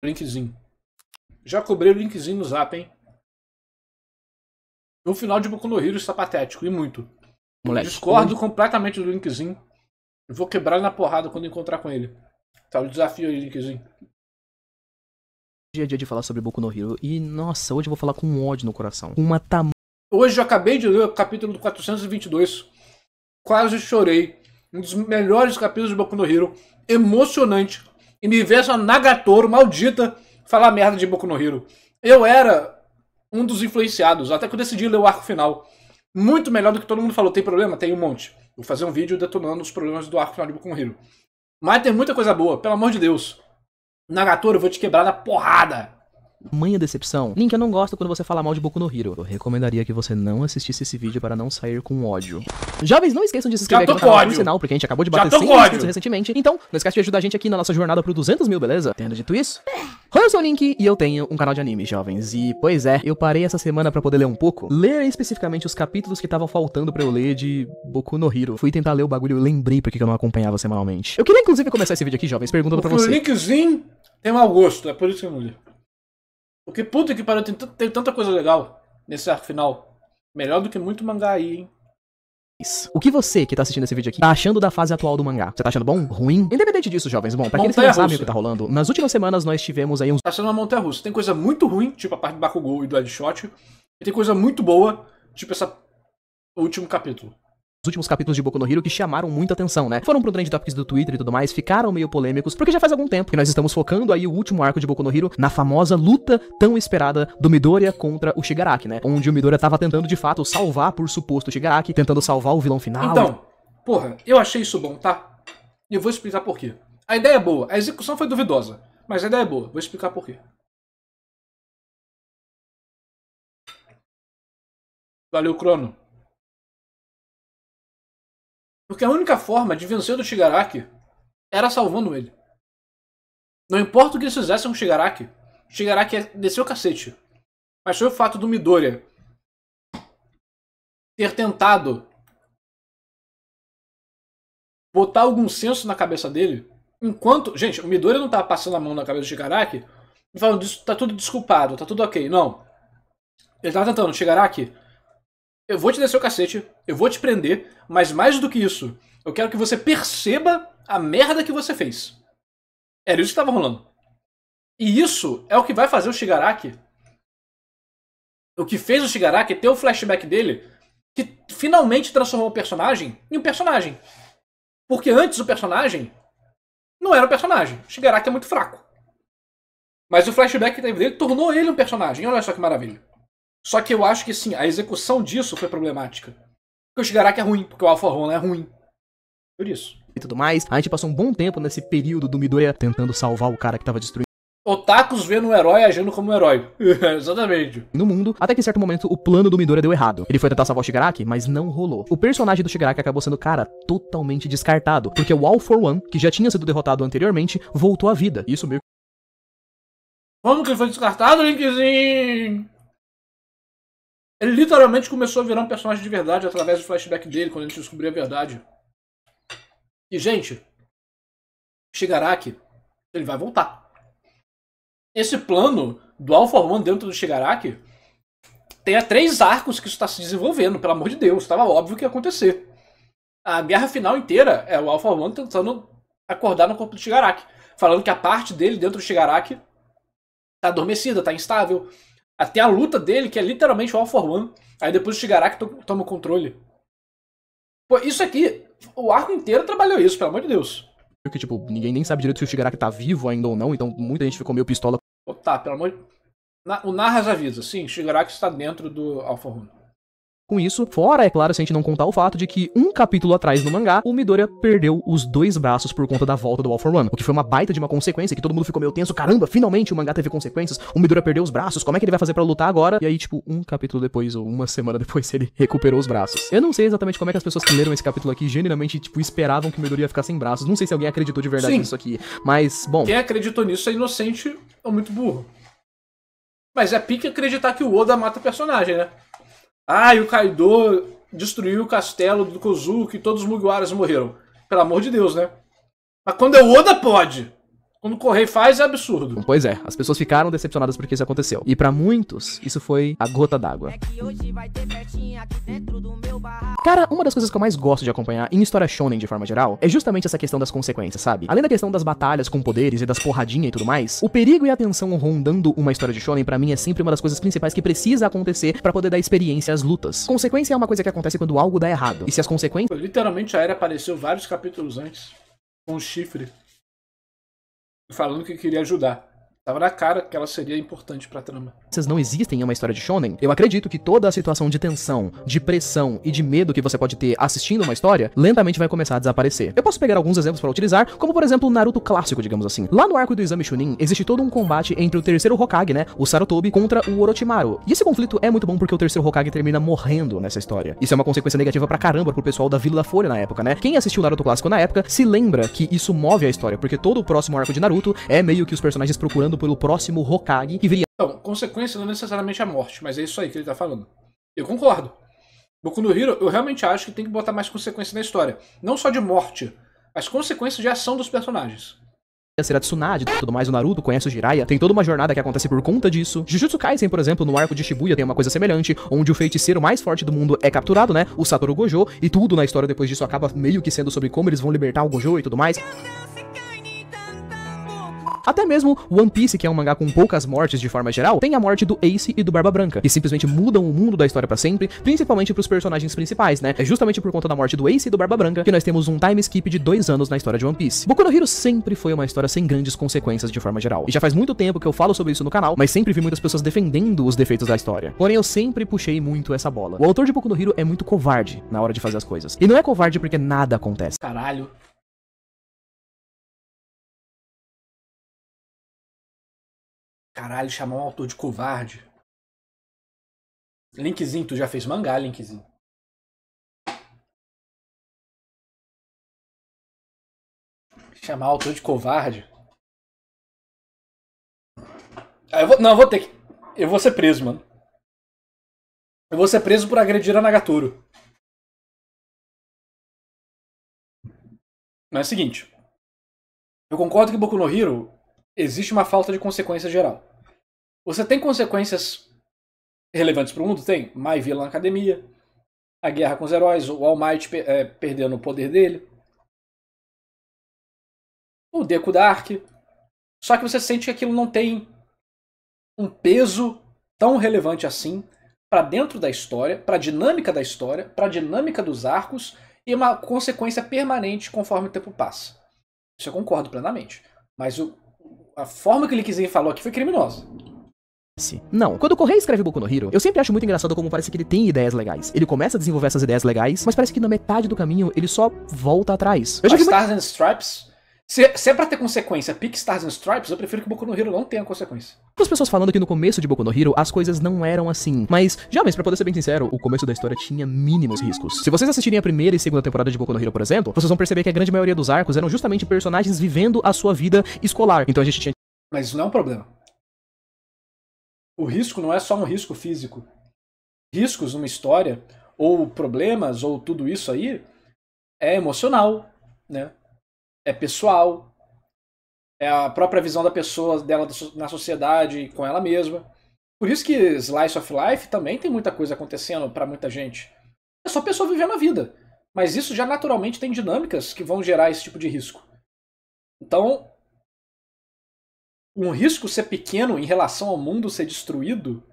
Linkzinho. Já cobrei o linkzinho no Zap, hein? O final de Boku no Hero está patético, e muito. Moleque. Discordo completamente do linkzinho. Eu vou quebrar ele na porrada quando encontrar com ele. Tá, o desafio aí, linkzinho. Dia a dia de falar sobre Boku no Hero. E, nossa, hoje eu vou falar com ódio no coração. Hoje eu acabei de ler o capítulo do 422. Quase chorei. Um dos melhores capítulos de Boku no Hero. Emocionante. E me vê essa Nagatoro maldita falar merda de Boku no Hero. Eu era um dos influenciados, até que eu decidi ler o arco final. Muito melhor do que todo mundo falou. Tem problema? Tem um monte. Vou fazer um vídeo detonando os problemas do arco final de Boku no Hero. Mas tem muita coisa boa, pelo amor de Deus. Nagatoro, eu vou te quebrar na porrada. Tamanha decepção. Link, eu não gosto quando você fala mal de Boku no Hero. Eu recomendaria que você não assistisse esse vídeo para não sair com ódio. Jovens, não esqueçam de se inscrever aqui no canal, por sinal, porque a gente acabou de bater 100 inscritos recentemente. Então, não esquece de ajudar a gente aqui na nossa jornada pro 200 mil, beleza? Tendo dito isso, eu sou o Link e eu tenho um canal de anime, jovens. E, pois é, eu parei essa semana pra poder ler um pouco. Ler especificamente os capítulos que estavam faltando pra eu ler de Boku no Hero. Fui tentar ler o bagulho e eu lembrei porque eu não acompanhava semanalmente. Eu queria, inclusive, começar esse vídeo aqui, jovens, perguntando pra você. O linkzinho tem mau gosto, é por isso que eu não li. Porque puta que pariu, tem tanta coisa legal nesse arco final. Melhor do que muito mangá aí, hein? O que você que tá assistindo esse vídeo aqui tá achando da fase atual do mangá? Você tá achando bom? Ruim? Independente disso, jovens, bom, pra aqueles que não sabem o que tá rolando, nas últimas semanas nós tivemos aí uns... Tá sendo uma montanha-russa. Tem coisa muito ruim, tipo a parte do Bakugou e do Headshot. E tem coisa muito boa, tipo o último capítulo. Os últimos capítulos de Boku no Hero que chamaram muita atenção, né? Foram pro Trend Topics do Twitter e tudo mais, ficaram meio polêmicos, porque já faz algum tempo que nós estamos focando aí o último arco de Boku no Hero na famosa luta tão esperada do Midoriya contra o Shigaraki, né? Onde o Midoriya tava tentando, de fato, salvar por suposto o Shigaraki, tentando salvar o vilão final. Então, porra, eu achei isso bom, tá? E eu vou explicar por quê. A ideia é boa, a execução foi duvidosa, mas a ideia é boa, vou explicar por quê. Valeu, Crono. Porque a única forma de vencer do Shigaraki era salvando ele. Não importa o que eles fizessem com o Shigaraki desceu o cacete. Mas foi o fato do Midoriya ter tentado botar algum senso na cabeça dele, enquanto... Gente, o Midoriya não tava passando a mão na cabeça do Shigaraki e falando, tá tudo desculpado, tá tudo ok. Não. Ele tava tentando, Shigaraki... Eu vou te descer o cacete, eu vou te prender, mas mais do que isso, eu quero que você perceba a merda que você fez. Era isso que estava rolando. E isso é o que vai fazer o Shigaraki, o que fez o Shigaraki ter o flashback dele, que finalmente transformou o personagem em um personagem. Porque antes o personagem não era um personagem. O Shigaraki é muito fraco. Mas o flashback que teve dele tornou ele um personagem. Olha só que maravilha. Só que eu acho que sim, a execução disso foi problemática. Porque o Shigaraki é ruim, porque o All For One é ruim. Por isso. E tudo mais, a gente passou um bom tempo nesse período do Midoriya tentando salvar o cara que tava destruindo otakus vendo o herói agindo como um herói. Exatamente. No mundo, até que em certo momento o plano do Midoriya deu errado. Ele foi tentar salvar o Shigaraki, mas não rolou. O personagem do Shigaraki acabou sendo, cara, totalmente descartado. Porque o All For One, que já tinha sido derrotado anteriormente, voltou à vida. Isso meio... Como que ele foi descartado, Linkzinho? Ele literalmente começou a virar um personagem de verdade através do flashback dele, quando a gente descobriu a verdade. E, gente, Shigaraki, ele vai voltar. Esse plano do All For One dentro do Shigaraki tem há 3 arcos que isso está se desenvolvendo, pelo amor de Deus. Estava óbvio que ia acontecer. A guerra final inteira é o All For One tentando acordar no corpo do Shigaraki, falando que a parte dele dentro do Shigaraki tá adormecida, tá instável. Até a luta dele, que é literalmente o All For One. Aí depois o Shigaraki toma o controle. Pô, isso aqui, o arco inteiro trabalhou isso, pelo amor de Deus. Porque, tipo, ninguém nem sabe direito se o Shigaraki tá vivo ainda ou não, então muita gente ficou meio pistola. Pô, tá, pelo amor de... O Narras avisa, sim, o Shigaraki está dentro do All For One. Com isso, fora, é claro, se a gente não contar o fato de que um capítulo atrás no mangá, o Midoriya perdeu os 2 braços por conta da volta do All For One. O que foi uma baita de uma consequência, que todo mundo ficou meio tenso. Caramba, finalmente o mangá teve consequências. O Midoriya perdeu os braços, como é que ele vai fazer pra lutar agora? E aí, tipo, um capítulo depois, ou uma semana depois, ele recuperou os braços. Eu não sei exatamente como é que as pessoas que leram esse capítulo aqui, genuinamente, tipo, esperavam que o Midoriya ia ficar sem braços. Não sei se alguém acreditou de verdade nisso aqui, mas, bom... Quem acreditou nisso é inocente ou muito burro. Mas é pique acreditar que o Oda mata o personagem, né? Ah, e o Kaido destruiu o castelo do Kozuki e todos os Mugiwaras morreram. Pelo amor de Deus, né? Mas quando é o Oda, pode. Quando o Correio faz, é absurdo. Pois é, as pessoas ficaram decepcionadas porque isso aconteceu. E pra muitos, isso foi a gota d'água. Cara, uma das coisas que eu mais gosto de acompanhar em história shonen de forma geral é justamente essa questão das consequências, sabe? Além da questão das batalhas com poderes e das porradinhas e tudo mais, o perigo e a tensão rondando uma história de shonen pra mim é sempre uma das coisas principais que precisa acontecer pra poder dar experiência às lutas. Consequência é uma coisa que acontece quando algo dá errado. E se as consequências... Literalmente a Eren apareceu vários capítulos antes, com um chifre, falando que queria ajudar. Tava na cara que ela seria importante pra trama. Não existem em uma história de shonen, eu acredito que toda a situação de tensão, de pressão e de medo que você pode ter assistindo uma história, lentamente vai começar a desaparecer. Eu posso pegar alguns exemplos pra utilizar, como por exemplo o Naruto clássico, digamos assim. Lá no arco do Exame Chunin, existe todo um combate entre o terceiro Hokage, né, o Sarutobi, contra o Orochimaru. E esse conflito é muito bom porque o terceiro Hokage termina morrendo nessa história. Isso é uma consequência negativa pra caramba pro pessoal da Vila da Folha na época, né? Quem assistiu o Naruto clássico na época se lembra que isso move a história, porque todo o próximo arco de Naruto é meio que os personagens procurando pelo próximo Hokage que viria. Então, consequência não é necessariamente a morte, mas é isso aí que ele tá falando. Eu concordo. Boku no Hero, eu realmente acho que tem que botar mais consequência na história. Não só de morte, mas consequências de ação dos personagens. Ser a Tsunade e tudo mais, o Naruto conhece o Jiraiya, tem toda uma jornada que acontece por conta disso. Jujutsu Kaisen, por exemplo, no arco de Shibuya tem uma coisa semelhante, onde o feiticeiro mais forte do mundo é capturado, né, o Satoru Gojo, e tudo na história depois disso acaba meio que sendo sobre como eles vão libertar o Gojo e tudo mais. Até mesmo One Piece, que é um mangá com poucas mortes de forma geral, tem a morte do Ace e do Barba Branca, que simplesmente mudam o mundo da história pra sempre, principalmente pros personagens principais, né? É justamente por conta da morte do Ace e do Barba Branca que nós temos um time skip de 2 anos na história de One Piece. Boku no Hero sempre foi uma história sem grandes consequências de forma geral. E já faz muito tempo que eu falo sobre isso no canal, mas sempre vi muitas pessoas defendendo os defeitos da história. Porém, eu sempre puxei muito essa bola. O autor de Boku no Hero é muito covarde na hora de fazer as coisas. E não é covarde porque nada acontece. Caralho. Caralho, chamar um autor de covarde. Linkzinho, tu já fez mangá, Linkzinho? Chamar o autor de covarde? Eu vou ter que... Eu vou ser preso, mano. Eu vou ser preso por agredir a Nagatoro. Mas é o seguinte. Eu concordo que Boku no Hero existe uma falta de consequência geral. Você tem consequências relevantes para o mundo? Tem. Mai Vila na academia, a guerra com os heróis, o All Might perdendo o poder dele, o Deku Dark. Só que você sente que aquilo não tem um peso tão relevante assim para dentro da história, para a dinâmica da história, para a dinâmica dos arcos e uma consequência permanente conforme o tempo passa. Isso eu concordo plenamente. Mas a forma que o Linkzinho falou aqui foi criminosa. Não, quando o Correia escreve Boku no Hero, eu sempre acho muito engraçado como parece que ele tem ideias legais. Ele começa a desenvolver essas ideias legais, mas parece que na metade do caminho ele só volta atrás. Eu já vi Stars and Stripes, se é pra ter consequência, pique Stars and Stripes, eu prefiro que Boku no Hero não tenha consequência. As pessoas falando que no começo de Boku no Hero as coisas não eram assim, mas, jovens, pra poder ser bem sincero, o começo da história tinha mínimos riscos. Se vocês assistirem a primeira e segunda temporada de Boku no Hero, por exemplo, vocês vão perceber que a grande maioria dos arcos eram justamente personagens vivendo a sua vida escolar. Então a gente tinha... Mas isso não é um problema. O risco não é só um risco físico. Riscos numa história, ou problemas, ou tudo isso aí, é emocional, né? É pessoal. É a própria visão da pessoa, dela na sociedade, com ela mesma. Por isso que Slice of Life também tem muita coisa acontecendo pra muita gente. É só a pessoa vivendo a vida. Mas isso já naturalmente tem dinâmicas que vão gerar esse tipo de risco. Então... um risco ser pequeno em relação ao mundo ser destruído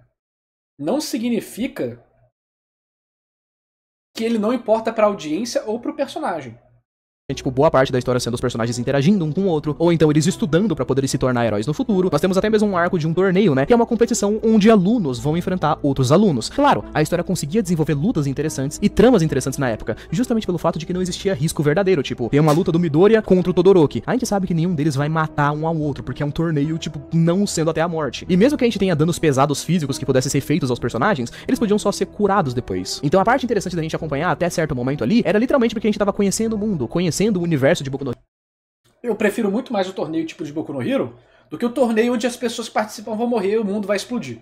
não significa que ele não importa pra audiência ou pro personagem. Tipo, boa parte da história sendo os personagens interagindo um com o outro, ou então eles estudando pra poderem se tornar heróis no futuro. Nós temos até mesmo um arco de um torneio, né, que é uma competição onde alunos vão enfrentar outros alunos. Claro, a história conseguia desenvolver lutas interessantes e tramas interessantes na época, justamente pelo fato de que não existia risco verdadeiro, tipo, tem uma luta do Midoriya contra o Todoroki. A gente sabe que nenhum deles vai matar um ao outro, porque é um torneio, tipo, não sendo até a morte. E mesmo que a gente tenha danos pesados físicos que pudessem ser feitos aos personagens, eles podiam só ser curados depois. Então a parte interessante da gente acompanhar até certo momento ali, era literalmente porque a gente tava conhecendo o mundo, conhecendo o universo de Boku no Hero. Eu prefiro muito mais o torneio tipo de Boku no Hero do que o torneio onde as pessoas que participam vão morrer e o mundo vai explodir.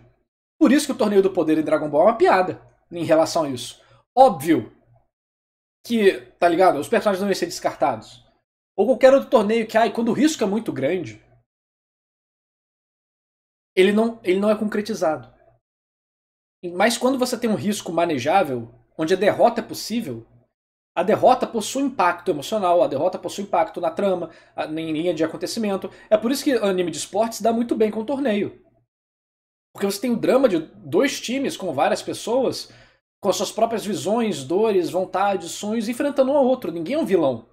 Por isso que o torneio do poder em Dragon Ball é uma piada em relação a isso. Óbvio que, tá ligado? Os personagens não iam ser descartados. Ou qualquer outro torneio que, quando o risco é muito grande, ele não é concretizado. Mas quando você tem um risco manejável, onde a derrota é possível, a derrota possui impacto emocional, a derrota possui impacto na trama, em linha de acontecimento. É por isso que anime de esportes dá muito bem com o torneio. Porque você tem o drama de 2 times com várias pessoas, com as suas próprias visões, dores, vontades, sonhos, enfrentando um ao outro. Ninguém é um vilão.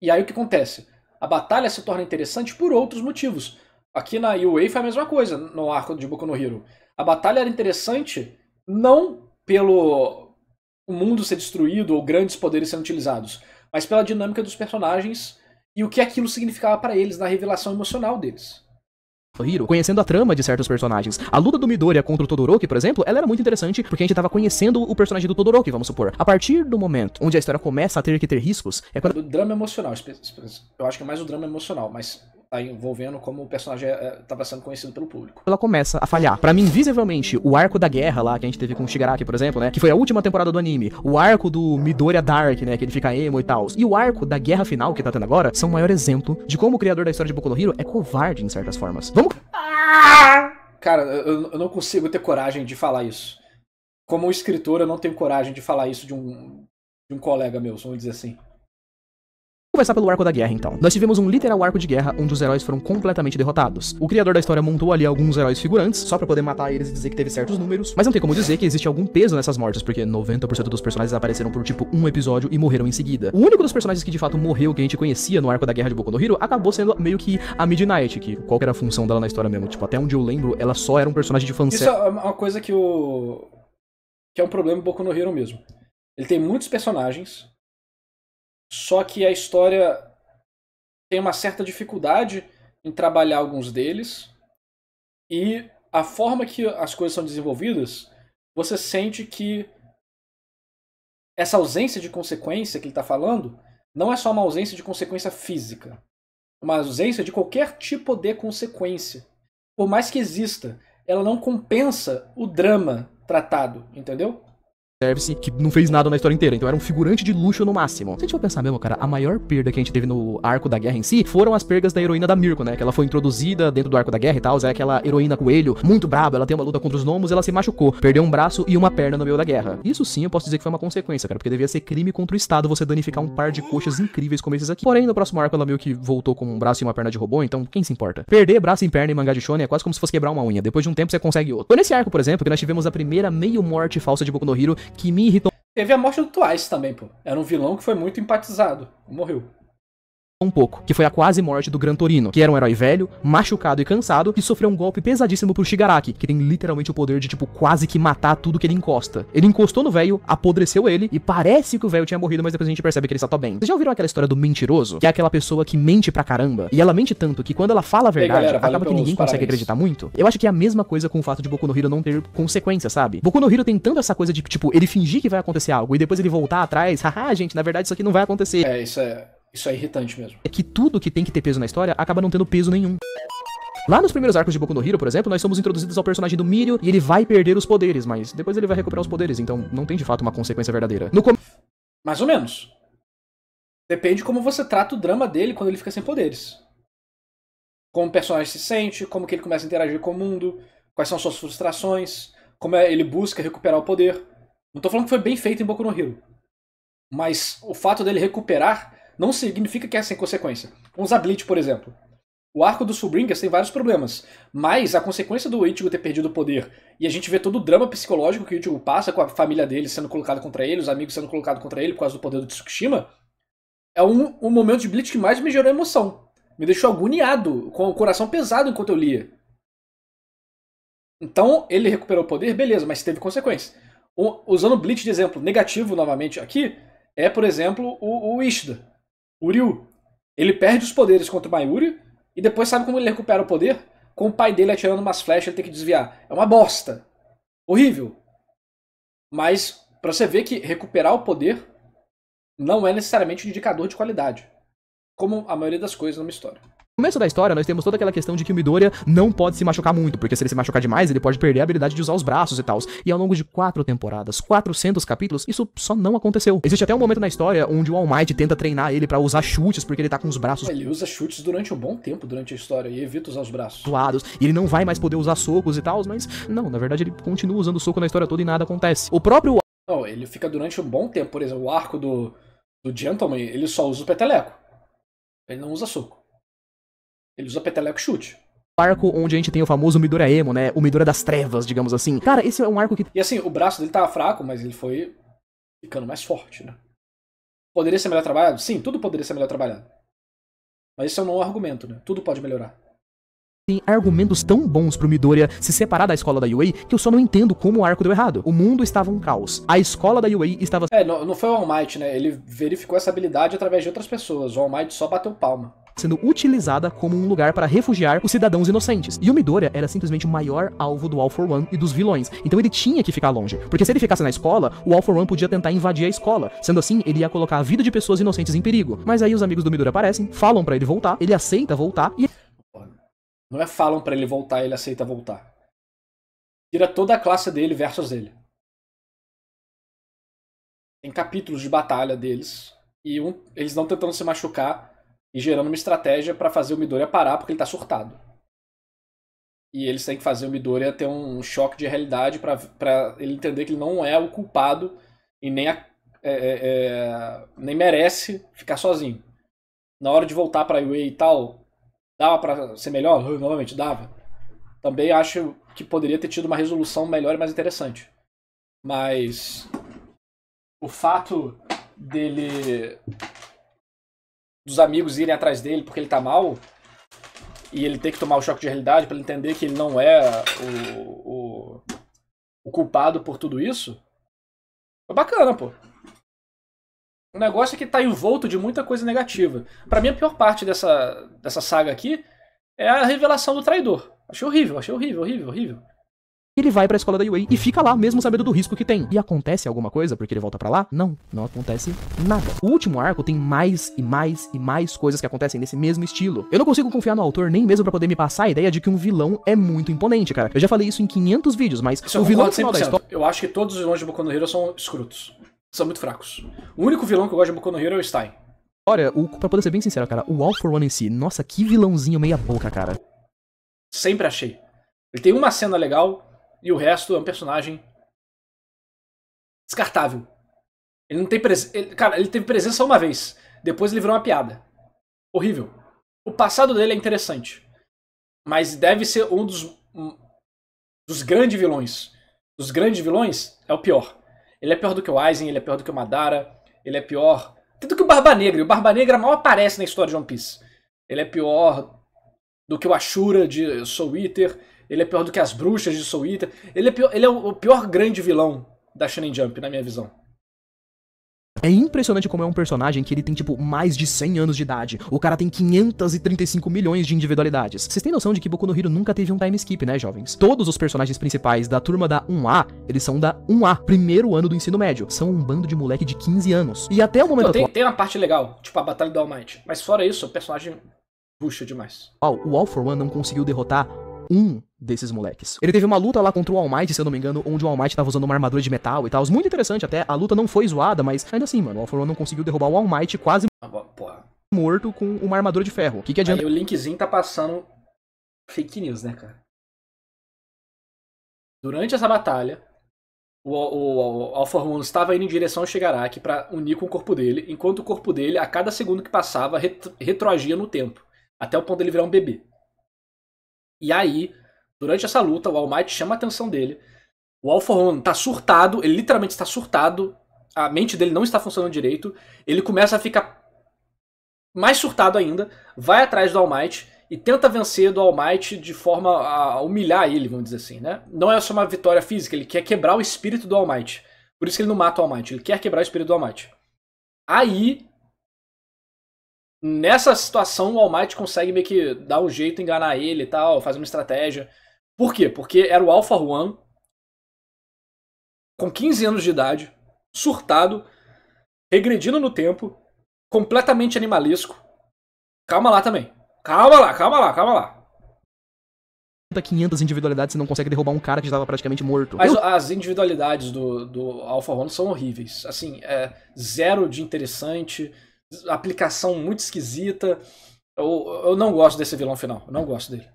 E aí o que acontece? A batalha se torna interessante por outros motivos. Aqui na UA foi a mesma coisa, no arco de Boku no Hero. A batalha era interessante não pelo o mundo ser destruído ou grandes poderes sendo utilizados, mas pela dinâmica dos personagens e o que aquilo significava para eles na revelação emocional deles. Hiro, conhecendo a trama de certos personagens. A luta do Midoriya contra o Todoroki, por exemplo, ela era muito interessante porque a gente tava conhecendo o personagem do Todoroki, vamos supor. A partir do momento onde a história começa a ter que ter riscos, é quando... O drama emocional, eu acho que é mais o drama emocional, mas tá envolvendo como o personagem tava sendo conhecido pelo público. Ela começa a falhar. Pra mim, visivelmente, o arco da guerra lá, que a gente teve com o Shigaraki, por exemplo, né, que foi a última temporada do anime, o arco do Midoriya Dark, né, que ele fica emo e tal, e o arco da guerra final que tá tendo agora, são o maior exemplo de como o criador da história de Boku no Hero é covarde em certas formas. Vamos... Cara, eu não consigo ter coragem de falar isso. Como escritor, eu não tenho coragem de falar isso de um colega meu, vamos dizer assim. Vamos começar pelo arco da guerra, então. Nós tivemos um literal arco de guerra onde os heróis foram completamente derrotados. O criador da história montou ali alguns heróis figurantes, só pra poder matar eles e dizer que teve certos números, mas não tem como dizer que existe algum peso nessas mortes, porque 90% dos personagens apareceram por, tipo, um episódio e morreram em seguida. O único dos personagens que de fato morreu, que a gente conhecia no arco da guerra de Boku no Hero, acabou sendo meio que a Midnight, que qual que era a função dela na história mesmo. Tipo, até onde eu lembro, ela só era um personagem de fanservice. Isso é uma coisa que é um problema em Boku no Hero mesmo. Ele tem muitos personagens, só que a história tem uma certa dificuldade em trabalhar alguns deles, e a forma que as coisas são desenvolvidas, você sente que essa ausência de consequência que ele está falando não é só uma ausência de consequência física, é uma ausência de qualquer tipo de consequência. Por mais que exista, ela não compensa o drama tratado, entendeu? Que não fez nada na história inteira, então era um figurante de luxo no máximo. Se a gente for pensar mesmo, cara, a maior perda que a gente teve no arco da guerra em si foram as perdas da heroína da Mirko, né? Que ela foi introduzida dentro do arco da guerra e tal, é aquela heroína coelho, muito braba, ela tem uma luta contra os gnomos, ela se machucou, perdeu um braço e uma perna no meio da guerra. Isso sim eu posso dizer que foi uma consequência, cara, porque devia ser crime contra o Estado você danificar um par de coxas incríveis como esses aqui. Porém, no próximo arco ela meio que voltou com um braço e uma perna de robô, então quem se importa? Perder braço e perna em mangá de shonen é quase como se fosse quebrar uma unha. Depois de um tempo você consegue outro. Foi nesse arco, por exemplo, que nós tivemos a primeira meio morte falsa de Boku no Hero que me irritou. Teve a morte do Twice também, pô. Era um vilão que foi muito empatizado. Morreu. Um pouco, que foi a quase morte do Gran Torino, que era um herói velho, machucado e cansado, que sofreu um golpe pesadíssimo pro Shigaraki, que tem literalmente o poder de, tipo, quase que matar tudo que ele encosta. Ele encostou no velho, apodreceu ele, e parece que o velho tinha morrido, mas depois a gente percebe que ele só tá bem. Vocês já ouviram aquela história do mentiroso? Que é aquela pessoa que mente pra caramba, e ela mente tanto que quando ela fala a verdade, galera, acaba que ninguém consegue acreditar muito? Eu acho que é a mesma coisa com o fato de Boku no Hero não ter consequência, sabe? Boku no Hero tem tanto essa coisa de, tipo, ele fingir que vai acontecer algo, e depois ele voltar atrás, haha, gente, na verdade isso aqui não vai acontecer. Isso é irritante mesmo. É que tudo que tem que ter peso na história acaba não tendo peso nenhum. Lá nos primeiros arcos de Boku no Hero, por exemplo, nós somos introduzidos ao personagem do Mirio e ele vai perder os poderes, mas depois ele vai recuperar os poderes, então não tem de fato uma consequência verdadeira. Mais ou menos. Depende de como você trata o drama dele quando ele fica sem poderes. Como o personagem se sente, como que ele começa a interagir com o mundo, quais são suas frustrações, como ele busca recuperar o poder. Não tô falando que foi bem feito em Boku no Hero, mas o fato dele recuperar não significa que é sem consequência. Vamos usar Bleach, por exemplo. O arco do Fullbringers tem vários problemas, mas a consequência do Ichigo ter perdido o poder, e a gente vê todo o drama psicológico que o Ichigo passa com a família dele sendo colocada contra ele, os amigos sendo colocados contra ele por causa do poder do Tsukishima, é um momento de Bleach que mais me gerou emoção. Me deixou agoniado, com o coração pesado enquanto eu lia. Então, ele recuperou o poder, beleza, mas teve consequência. Usando Bleach de exemplo negativo novamente aqui, é, por exemplo, o Ishida. O Ryu, ele perde os poderes contra o Mayuri e depois sabe como ele recupera o poder? Com o pai dele atirando umas flechas, ele tem que desviar. É uma bosta. Horrível. Mas pra você ver que recuperar o poder não é necessariamente um indicador de qualidade. Como a maioria das coisas numa história. No começo da história, nós temos toda aquela questão de que o Midoriya não pode se machucar muito, porque se ele se machucar demais, ele pode perder a habilidade de usar os braços e tal. E ao longo de 4 temporadas, 400 capítulos, isso só não aconteceu. Existe até um momento na história onde o All Might tenta treinar ele pra usar chutes, porque ele tá com os braços... Ele usa chutes durante um bom tempo durante a história e evita usar os braços. Zoados, e ele não vai mais poder usar socos e tal, mas não, na verdade ele continua usando soco na história toda e nada acontece. O próprio... Não, ele fica durante um bom tempo, por exemplo, o arco do Gentleman, ele só usa o peteleco. Ele não usa soco. Ele usa peteleco e chute. Arco onde a gente tem o famoso Midoriya Emo, né? O Midoriya das trevas, digamos assim. Cara, esse é um arco que... E assim, o braço dele tava fraco, mas ele foi ficando mais forte, né? Poderia ser melhor trabalhado? Sim, tudo poderia ser melhor trabalhado. Mas esse é um não argumento, né? Tudo pode melhorar. Tem argumentos tão bons pro Midoriya se separar da escola da UA que eu só não entendo como o arco deu errado. O mundo estava um caos. A escola da UA estava... não foi o All Might, né? Ele verificou essa habilidade através de outras pessoas. O All Might só bateu palma. Sendo utilizada como um lugar para refugiar os cidadãos inocentes. E o Midoriya era simplesmente o maior alvo do All for One e dos vilões. Então ele tinha que ficar longe. Porque se ele ficasse na escola, o All for One podia tentar invadir a escola. Sendo assim, ele ia colocar a vida de pessoas inocentes em perigo. Mas aí os amigos do Midoriya aparecem, falam pra ele voltar, ele aceita voltar e... Não é falam pra ele voltar, ele aceita voltar. Tira toda a classe dele versus ele. Tem capítulos de batalha deles. E eles não tentando se machucar e gerando uma estratégia pra fazer o Midoriya parar porque ele tá surtado. E eles têm que fazer o Midoriya ter um choque de realidade pra ele entender que ele não é o culpado e nem merece ficar sozinho. Na hora de voltar pra UA e tal, dava pra ser melhor? Novamente, dava. Também acho que poderia ter tido uma resolução melhor e mais interessante. Mas o fato dos amigos irem atrás dele porque ele tá mal e ele ter que tomar o choque de realidade pra ele entender que ele não é o culpado por tudo isso, foi bacana, pô. O negócio é que tá envolto de muita coisa negativa. Pra mim, a pior parte dessa saga aqui é a revelação do traidor. Achei horrível, horrível. Ele vai pra escola da UA e fica lá, mesmo sabendo do risco que tem. E acontece alguma coisa porque ele volta pra lá? Não acontece nada. O último arco tem mais e mais coisas que acontecem nesse mesmo estilo. Eu não consigo confiar no autor nem mesmo pra poder me passar a ideia de que um vilão é muito imponente, cara. Eu já falei isso em 500 vídeos, mas o vilão no final da história... Eu acho que todos os vilões de Boku no Hero são escrotos. São muito fracos. O único vilão que eu gosto de Boku no Hero é o Stein. Olha, pra poder ser bem sincero, cara, o All for One em si, nossa, que vilãozinho meia boca, cara. Sempre achei. Ele tem uma cena legal e o resto é um personagem descartável. Ele não tem presença. Cara, ele teve presença uma vez. Depois ele virou uma piada. Horrível. O passado dele é interessante. Mas deve ser um dos grandes vilões. Dos grandes vilões, é o pior. Ele é pior do que o Aizen, ele é pior do que o Madara, ele é pior... Até do que o Barba Negra. E o Barba Negra mal aparece na história de One Piece. Ele é pior do que o Ashura de Soul Eater. Ele é pior do que as bruxas de Soul Eater. Ele é o pior grande vilão da Shonen Jump, na minha visão. É impressionante como é um personagem que ele tem, tipo, mais de 100 anos de idade. O cara tem 535 milhões de individualidades. Vocês têm noção de que Boku no Hero nunca teve um time skip, né, jovens? Todos os personagens principais da turma da 1A, eles são da 1A, primeiro ano do ensino médio. São um bando de moleque de 15 anos. E até o momento atual... Tem uma parte legal, tipo a Batalha do All Might. Mas fora isso, o personagem puxa demais. O All for One não conseguiu derrotar um desses moleques. Ele teve uma luta lá contra o All Might, se eu não me engano, onde o All Might tava usando uma armadura de metal e tal. Muito interessante até, a luta não foi zoada, mas ainda assim, mano, o All for One não conseguiu derrubar o All Might quase morto com uma armadura de ferro. O que adianta? Aí o linkzinho tá passando fake news, né, cara? Durante essa batalha, o All for One estava indo em direção ao Shigaraki pra unir com o corpo dele, enquanto o corpo dele, a cada segundo que passava, retroagia no tempo, até o ponto dele virar um bebê. E aí, durante essa luta, o All Might chama a atenção dele. O All for One tá surtado, ele literalmente está surtado. A mente dele não está funcionando direito. Ele começa a ficar mais surtado ainda. Vai atrás do All Might e tenta vencer do All Might de forma a humilhar ele, vamos dizer assim, né? Não é só uma vitória física, ele quer quebrar o espírito do All Might. Por isso que ele não mata o All Might, ele quer quebrar o espírito do All Might. Aí... Nessa situação, o All Might consegue meio que dar um jeito, enganar ele e tal, fazer uma estratégia. Por quê? Porque era o All for One, com 15 anos de idade, surtado, regredindo no tempo, completamente animalesco. Calma lá também. Calma lá, calma lá, calma lá. 500 individualidades, você não consegue derrubar um cara que já tava praticamente morto. Mas as individualidades do Alpha One são horríveis. Assim, zero de interessante, aplicação muito esquisita. Eu não gosto desse vilão final, eu não gosto dele.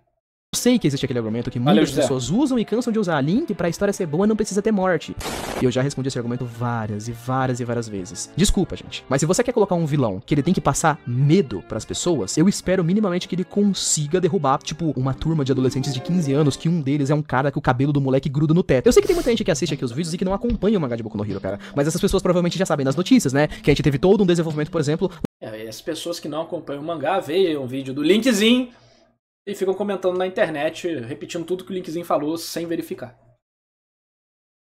Eu sei que existe aquele argumento que muitas pessoas usam e cansam de usar. Link, pra história ser boa, não precisa ter morte. E eu já respondi esse argumento várias vezes. Desculpa, gente. Mas se você quer colocar um vilão que ele tem que passar medo pras pessoas, eu espero minimamente que ele consiga derrubar, tipo, uma turma de adolescentes de 15 anos, que um deles é um cara que o cabelo do moleque gruda no teto. Eu sei que tem muita gente que assiste aqui os vídeos e que não acompanha o mangá de Boku no Hero, cara. Mas essas pessoas provavelmente já sabem das notícias, né? Que a gente teve todo um desenvolvimento, por exemplo... E as pessoas que não acompanham o mangá veem um vídeo do Linkzinho e ficam comentando na internet, repetindo tudo que o Linkzinho falou sem verificar.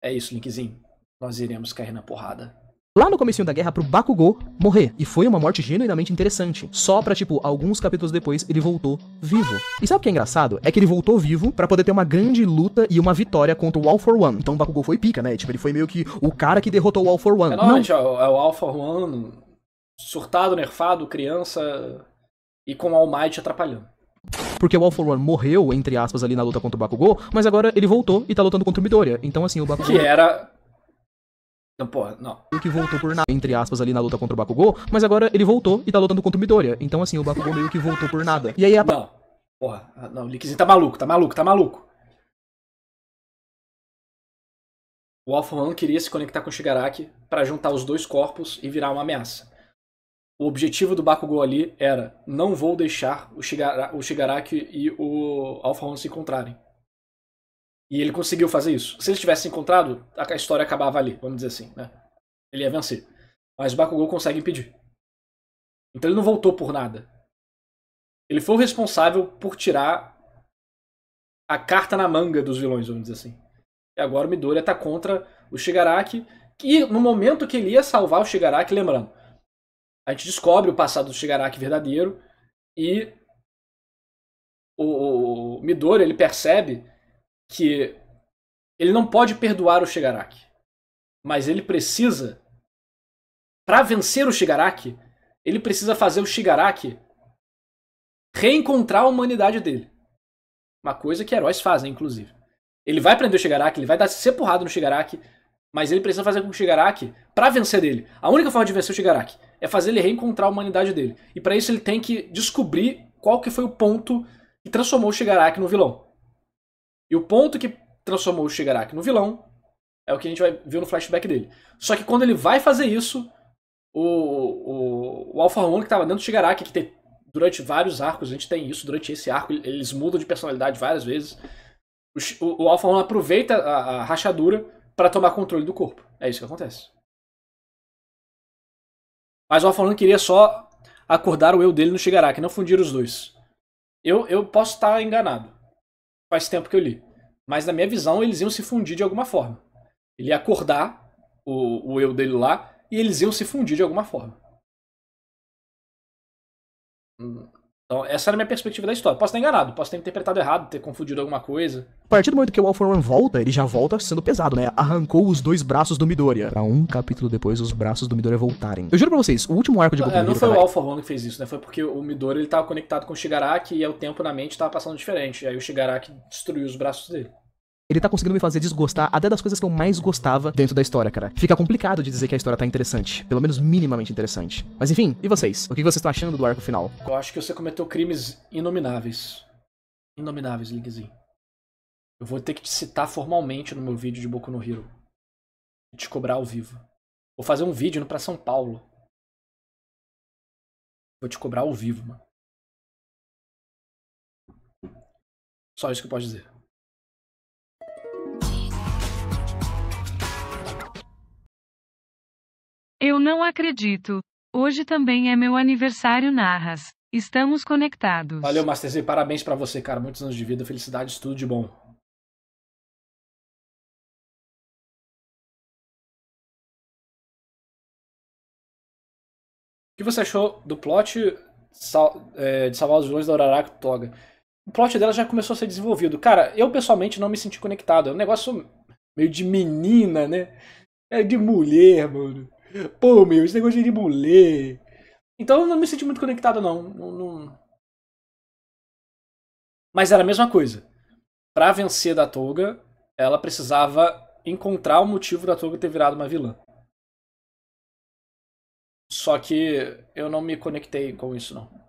É isso, Linkzinho. Nós iremos cair na porrada. Lá no comecinho da guerra pro Bakugou morrer. E foi uma morte genuinamente interessante. Só pra, tipo, alguns capítulos depois, ele voltou vivo. E sabe o que é engraçado? É que ele voltou vivo pra poder ter uma grande luta e uma vitória contra o All for One. Então o Bakugou foi pica, né? Tipo, ele foi meio que o cara que derrotou o All for One. Normalmente é o All for One surtado, nerfado, criança e com o All Might atrapalhando. Porque o All for One morreu, entre aspas, ali na luta contra o Bakugou, mas agora ele voltou e tá lutando contra o Midoriya. Então, assim, o Bakugou... Que era... Não, porra, não. Que voltou por nada, entre aspas, ali na luta contra o Bakugou, mas agora ele voltou e tá lutando contra o Midoriya. Então, assim, o Bakugou meio que voltou por nada. E aí a... Não, porra, não, o Linkzinho tá maluco. O All for One queria se conectar com o Shigaraki pra juntar os dois corpos e virar uma ameaça. O objetivo do Bakugou ali era: não vou deixar o Shigaraki e o All for One se encontrarem. E ele conseguiu fazer isso. Se eles tivessem se encontrado, a história acabava ali, vamos dizer assim, né? Ele ia vencer. Mas o Bakugou consegue impedir. Então ele não voltou por nada. Ele foi o responsável por tirar a carta na manga dos vilões, vamos dizer assim. E agora o Midoriya tá contra o Shigaraki, que no momento que ele ia salvar o Shigaraki, lembrando, a gente descobre o passado do Shigaraki verdadeiro e o Midoriya, ele percebe que ele não pode perdoar o Shigaraki, mas ele precisa, para vencer o Shigaraki, ele precisa fazer o Shigaraki reencontrar a humanidade dele. Uma coisa que heróis fazem, inclusive. Ele vai prender o Shigaraki, ele vai dar ser porrada no Shigaraki, mas ele precisa fazer com o Shigaraki pra vencer dele. A única forma de vencer o Shigaraki é fazer ele reencontrar a humanidade dele. E pra isso ele tem que descobrir qual que foi o ponto que transformou o Shigaraki no vilão. E o ponto que transformou o Shigaraki no vilão é o que a gente vai ver no flashback dele. Só que quando ele vai fazer isso, o All for One que estava dentro do Shigaraki, que tem, durante vários arcos, a gente tem isso, durante esse arco, eles mudam de personalidade várias vezes. O All for One aproveita a rachadura para tomar controle do corpo. É isso que acontece. Mas o All for One queria só acordar o eu dele no Shigaraki, não fundir os dois. Eu posso estar enganado. Faz tempo que eu li. Mas na minha visão, eles iam se fundir de alguma forma. Ele ia acordar o eu dele lá e eles iam se fundir de alguma forma. Então, essa era a minha perspectiva da história. Posso estar enganado, posso ter interpretado errado, ter confundido alguma coisa. A partir do momento que o All for One volta, ele já volta sendo pesado, né? Arrancou os dois braços do Midoriya. Pra um capítulo depois, os braços do Midoriya voltarem. Eu juro pra vocês, o último arco de Boku no Hero... Não foi o All for One que fez isso, né? Foi porque o Midoriya ele tava conectado com o Shigaraki e o tempo na mente tava passando diferente. E aí o Shigaraki destruiu os braços dele. Ele tá conseguindo me fazer desgostar até das coisas que eu mais gostava dentro da história, cara. Fica complicado de dizer que a história tá interessante. Pelo menos minimamente interessante. Mas enfim, e vocês? O que vocês estão achando do arco final? Eu acho que você cometeu crimes inomináveis. Inomináveis, Linkzinho. Eu vou ter que te citar formalmente no meu vídeo de Boku no Hero. E te cobrar ao vivo. Vou fazer um vídeo indo pra São Paulo. Vou te cobrar ao vivo, mano. Só isso que eu posso dizer. Eu não acredito. Hoje também é meu aniversário, Narras. Estamos conectados. Valeu, Master Z. Parabéns pra você, cara. Muitos anos de vida, felicidades, tudo de bom. O que você achou do plot de salvar os vilões da Uraraka Toga? O plot dela já começou a ser desenvolvido. Cara, eu pessoalmente não me senti conectado. É um negócio meio de menina, né? É de mulher, mano. Pô, meu, esse negócio de mulher. Então eu não me senti muito conectado, não. Mas era a mesma coisa. Pra vencer da Tolga, ela precisava encontrar o motivo da Tolga ter virado uma vilã. Só que eu não me conectei com isso, não.